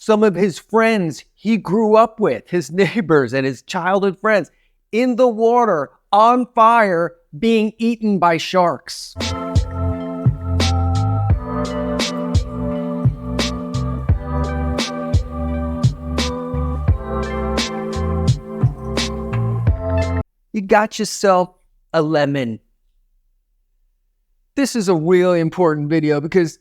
some of his friends he grew up with, his neighbors and his childhood friends, in the water, on fire, being eaten by sharks. You got yourself a lemon. This is a really important video because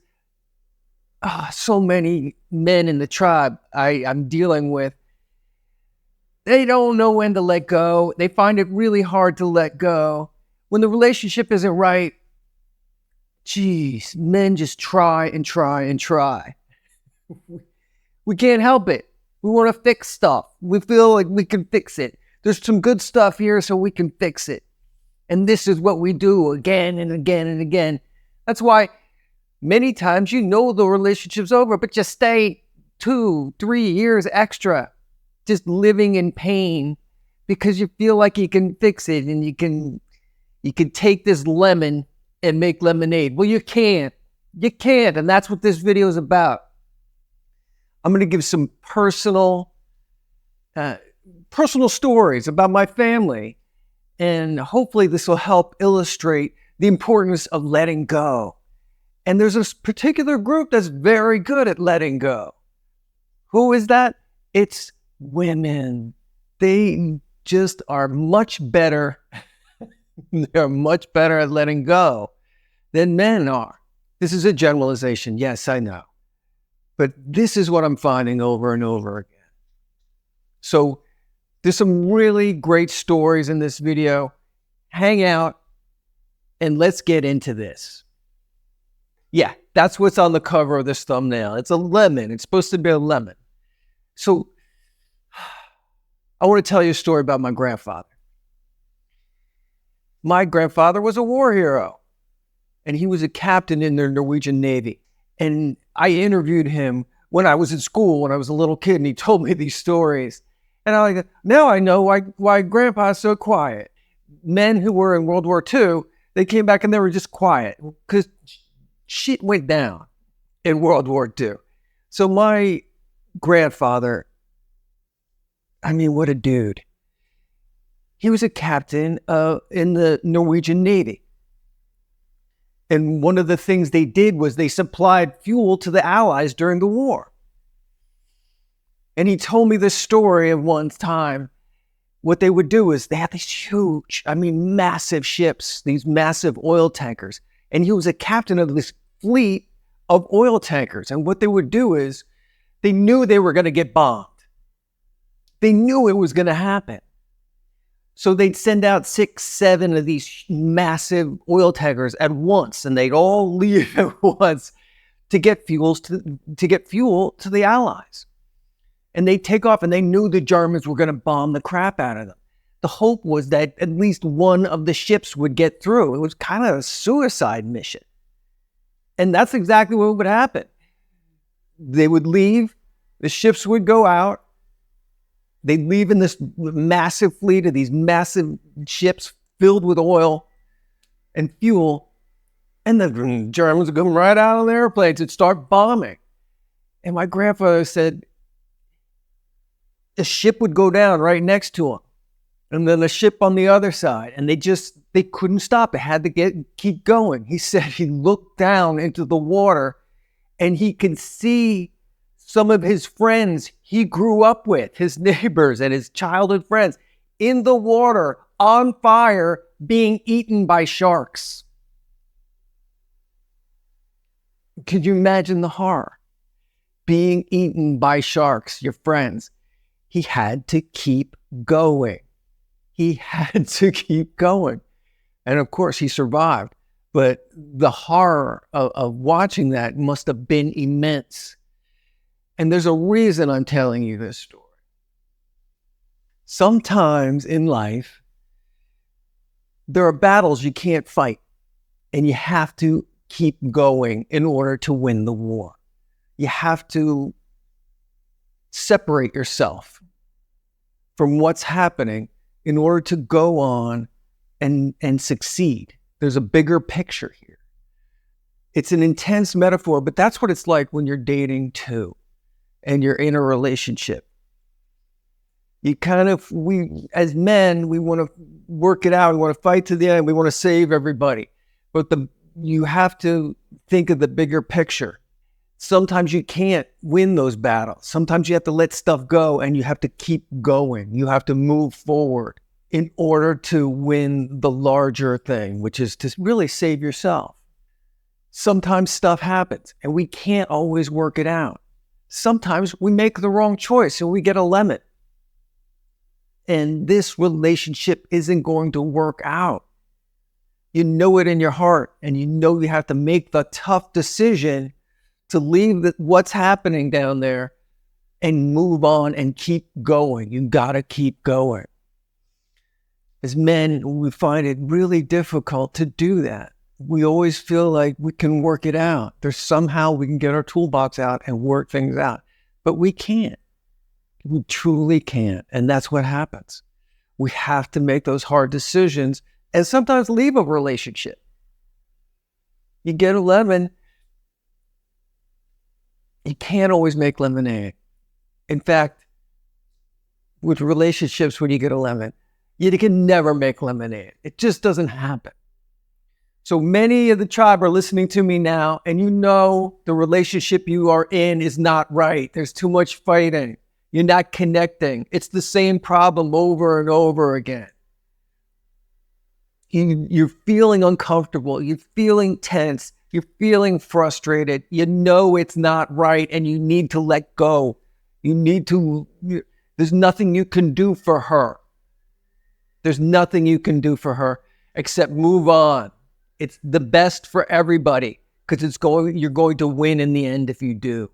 so many men in the tribe I'm dealing with, they don't know when to let go. They find it really hard to let go. When the relationship isn't right, geez, men just try and try and try. We can't help it. We want to fix stuff. We feel like we can fix it. There's some good stuff here so we can fix it. And this is what we do again and again and again. That's why many times you know the relationship's over, but you stay 2-3 years extra just living in pain because you feel like you can fix it and you can take this lemon and make lemonade. Well, you can't. You can't. And that's what this video is about. I'm going to give some personal stories about my family. And hopefully this will help illustrate the importance of letting go. And there's this particular group that's very good at letting go. Who is that? It's women. They just are much better. They're much better at letting go than men are. This is a generalization. Yes, I know. But this is what I'm finding over and over again. So there's some really great stories in this video. Hang out and let's get into this. Yeah, that's what's on the cover of this thumbnail. It's a lemon. It's supposed to be a lemon. So I want to tell you a story about my grandfather. My grandfather was a war hero, and he was a captain in the Norwegian Navy. And I interviewed him when I was in school, when I was a little kid, and he told me these stories. And I'm like, now I know why Grandpa's so quiet. Men who were in World War II, they came back and they were just quiet because shit went down in World War II. So my grandfather, I mean, what a dude. He was a captain in the Norwegian Navy. And one of the things they did was they supplied fuel to the Allies during the war. And he told me this story of one time. What they would do is they had these huge, massive ships, these massive oil tankers. And he was a captain of this fleet of oil tankers. And what they would do is they knew they were going to get bombed. They knew it was going to happen. So they'd send out 6, 7 of these massive oil tankers at once, and they'd all leave at once to get fuel to the Allies. And they'd take off, and they knew the Germans were going to bomb the crap out of them. The hope was that at least one of the ships would get through. It was kind of a suicide mission. And that's exactly what would happen. They would leave, the ships would go out, they'd leave in this massive fleet of these massive ships filled with oil and fuel, and the Germans would come right out of their airplanes and start bombing. And my grandfather said, a ship would go down right next to him, and then a ship on the other side, and they couldn't stop. It had to keep going. He said he looked down into the water, and he could see some of his friends he grew up with, his neighbors and his childhood friends, in the water, on fire, being eaten by sharks. Could you imagine the horror? Being eaten by sharks, your friends. He had to keep going. He had to keep going. And of course, he survived. But the horror of watching that must have been immense. And there's a reason I'm telling you this story. Sometimes in life, there are battles you can't fight, and you have to keep going in order to win the war. You have to separate yourself from what's happening in order to go on and succeed. There's a bigger picture here. It's an intense metaphor, but that's what it's like when you're dating too. and you're in a relationship. As men, we want to work it out. We want to fight to the end. We want to save everybody. But you have to think of the bigger picture. Sometimes you can't win those battles. Sometimes you have to let stuff go and you have to keep going. You have to move forward in order to win the larger thing, which is to really save yourself. Sometimes stuff happens and we can't always work it out. Sometimes we make the wrong choice and we get a lemon. And this relationship isn't going to work out. You know it in your heart, and you know you have to make the tough decision to leave what's happening down there and move on and keep going. You got to keep going. As men, we find it really difficult to do that. We always feel like we can work it out. There's somehow we can get our toolbox out and work things out, but we can't. We truly can't. And that's what happens. We have to make those hard decisions and sometimes leave a relationship. You get a lemon, you can't always make lemonade. In fact, with relationships, when you get a lemon, you can never make lemonade. It just doesn't happen. So many of the tribe are listening to me now, and you know the relationship you are in is not right. There's too much fighting. You're not connecting. It's the same problem over and over again. You're feeling uncomfortable. You're feeling tense. You're feeling frustrated. You know it's not right and you need to let go. There's nothing you can do for her. There's nothing you can do for her except move on. It's the best for everybody because you're going to win in the end if you do.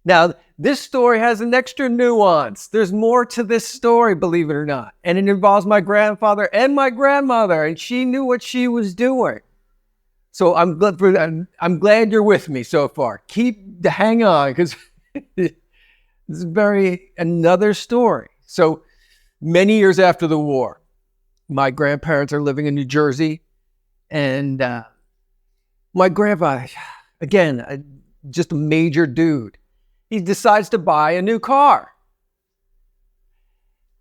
Now, this story has an extra nuance. There's more to this story, believe it or not. And it involves my grandfather and my grandmother, and she knew what she was doing. So I'm glad you're with me so far. Hang on, because this is another story. So many years after the war, my grandparents are living in New Jersey, and my grandfather, again, just a major dude. He decides to buy a new car.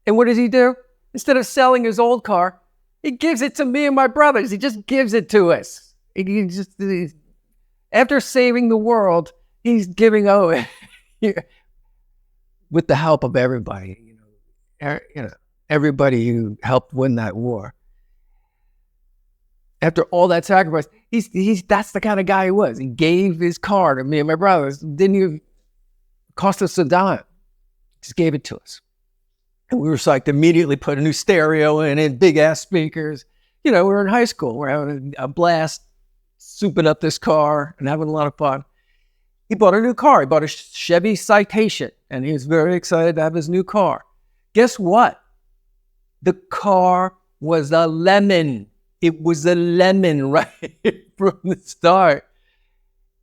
And what does he do? Instead of selling his old car, he gives it to me and my brothers. He just gives it to us. After saving the world, he's giving with the help of everybody. Everybody who helped win that war. After all that sacrifice, that's the kind of guy he was. He gave his car to me and my brothers. Didn't even cost us a dime. Just gave it to us. And we were psyched, immediately put a new stereo in it, big ass speakers. We were in high school. We're having a blast, souping up this car and having a lot of fun. He bought a new car. He bought a Chevy Citation, and he was very excited to have his new car. Guess what? The car was a lemon. It was a lemon right from the start.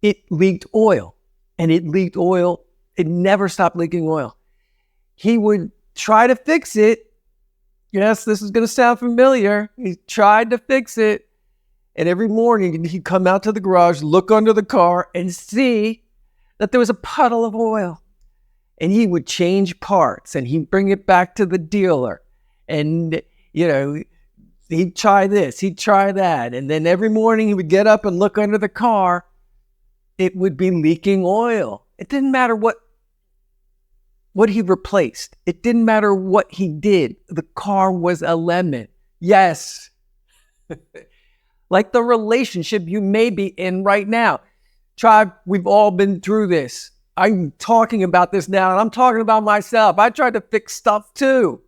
It leaked oil, and it leaked oil. It never stopped leaking oil. He would try to fix it. Yes, this is going to sound familiar. He tried to fix it. And every morning he'd come out to the garage, look under the car, and see that there was a puddle of oil. And he would change parts, and he'd bring it back to the dealer. And, he'd try this, he'd try that. And then every morning he would get up and look under the car. It would be leaking oil. It didn't matter what he replaced. It didn't matter what he did. The car was a lemon. Yes. Like the relationship you may be in right now. Tribe, we've all been through this. I'm talking about this now, and I'm talking about myself. I tried to fix stuff too.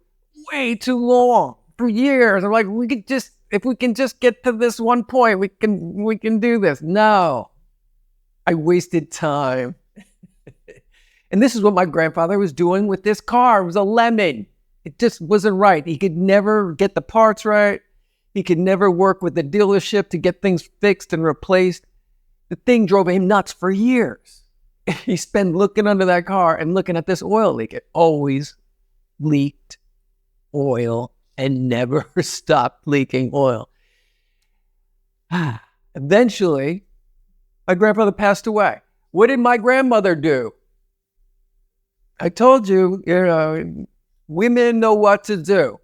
Way too long. For years. I'm like, if we can just get to this one point, we can do this. No. I wasted time. And this is what my grandfather was doing with this car. It was a lemon. It just wasn't right. He could never get the parts right. He could never work with the dealership to get things fixed and replaced. The thing drove him nuts for years. He spent looking under that car and looking at this oil leak. It always leaked oil and never stopped leaking oil. Eventually, my grandfather passed away. What did my grandmother do? I told you, women know what to do.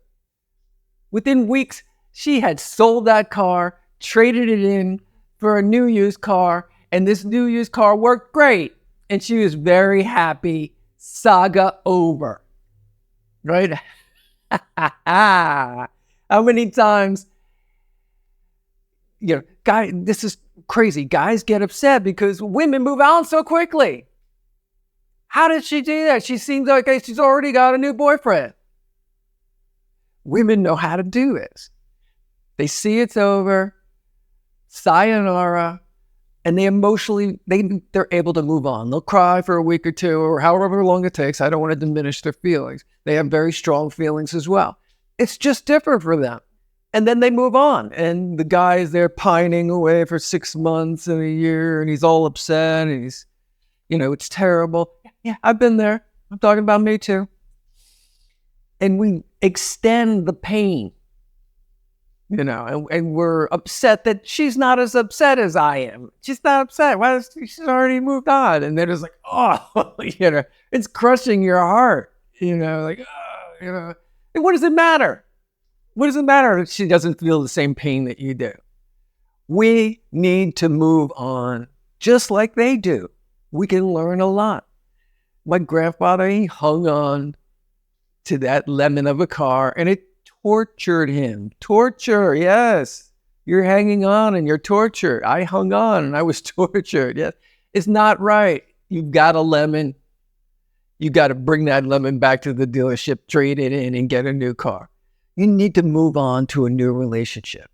Within weeks, she had sold that car, traded it in for a new used car, and this new used car worked great. And she was very happy. Saga over. Right? How many times, this is crazy. Guys get upset because women move on so quickly. How did she do that? She seems like she's already got a new boyfriend. Women know how to do this. They see it's over, sayonara, and they're able to move on. They'll cry for a week or two or however long it takes. I don't want to diminish their feelings. They have very strong feelings as well. It's just different for them. And then they move on. And the guy is there pining away for 6 months and a year, and he's all upset, and he's, it's terrible. Yeah, I've been there. I'm talking about me too. And we extend the pain, and we're upset that she's not as upset as I am. She's not upset. Why? She's already moved on. And then it's like, it's crushing your heart, and what does it matter? What does it matter if she doesn't feel the same pain that you do? We need to move on just like they do. We can learn a lot. My grandfather, he hung on to that lemon of a car, and it tortured him. Torture, yes. You're hanging on and you're tortured. I hung on and I was tortured. Yes. It's not right. You've got a lemon. You got to bring that lemon back to the dealership, trade it in, and get a new car. You need to move on to a new relationship.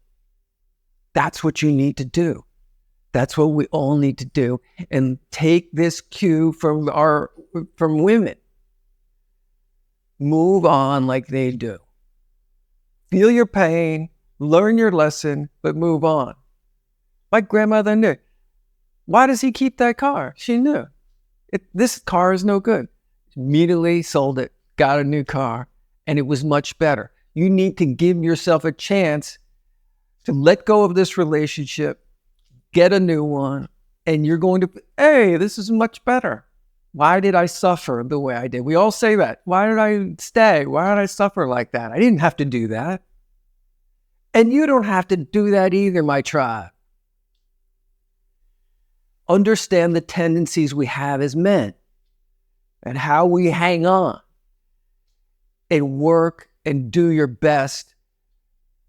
That's what you need to do. That's what we all need to do. And take this cue from women. Move on like they do. Feel your pain, learn your lesson, but move on. My grandmother knew. Why does he keep that car? She knew. This car is no good. Immediately sold it, got a new car, and it was much better. You need to give yourself a chance to let go of this relationship, get a new one, and you're going to, hey, this is much better. Why did I suffer the way I did? We all say that. Why did I stay? Why did I suffer like that? I didn't have to do that. And you don't have to do that either, my tribe. Understand the tendencies we have as men and how we hang on and work and do your best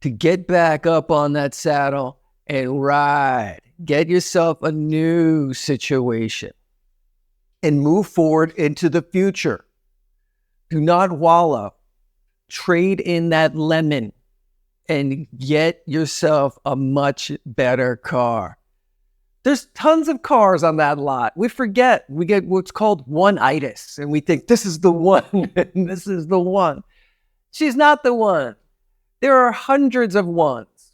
to get back up on that saddle and ride. Get yourself a new situation and move forward into the future. Do not wallow. Trade in that lemon and get yourself a much better car. There's tons of cars on that lot. We forget. We get what's called one-itis, and we think this is the one. This is the one. She's not the one. There are hundreds of ones.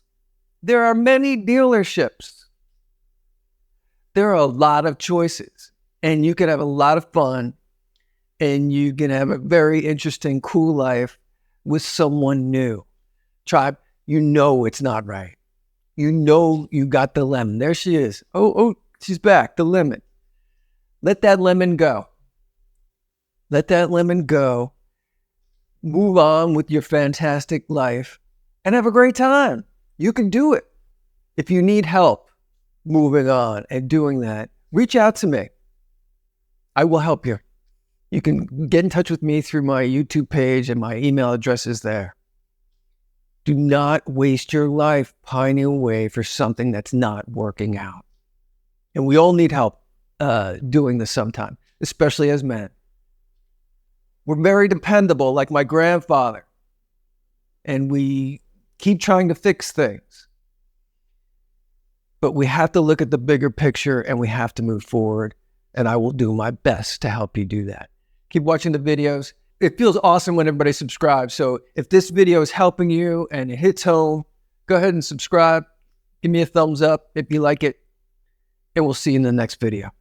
There are many dealerships. There are a lot of choices, and you can have a lot of fun, and you can have a very interesting, cool life with someone new. Tribe, you know it's not right. You know you got the lemon. There she is. Oh, she's back, the lemon. Let that lemon go. Let that lemon go. Move on with your fantastic life and have a great time. You can do it. If you need help moving on and doing that, reach out to me. I will help you. You can get in touch with me through my YouTube page, and my email address is there. Do not waste your life pining away for something that's not working out. And we all need help doing this sometime, especially as men. We're very dependable, like my grandfather, and we keep trying to fix things. But we have to look at the bigger picture, and we have to move forward, and I will do my best to help you do that. Keep watching the videos. It feels awesome when everybody subscribes. So if this video is helping you and it hits home, go ahead and subscribe. Give me a thumbs up if you like it, and we'll see you in the next video.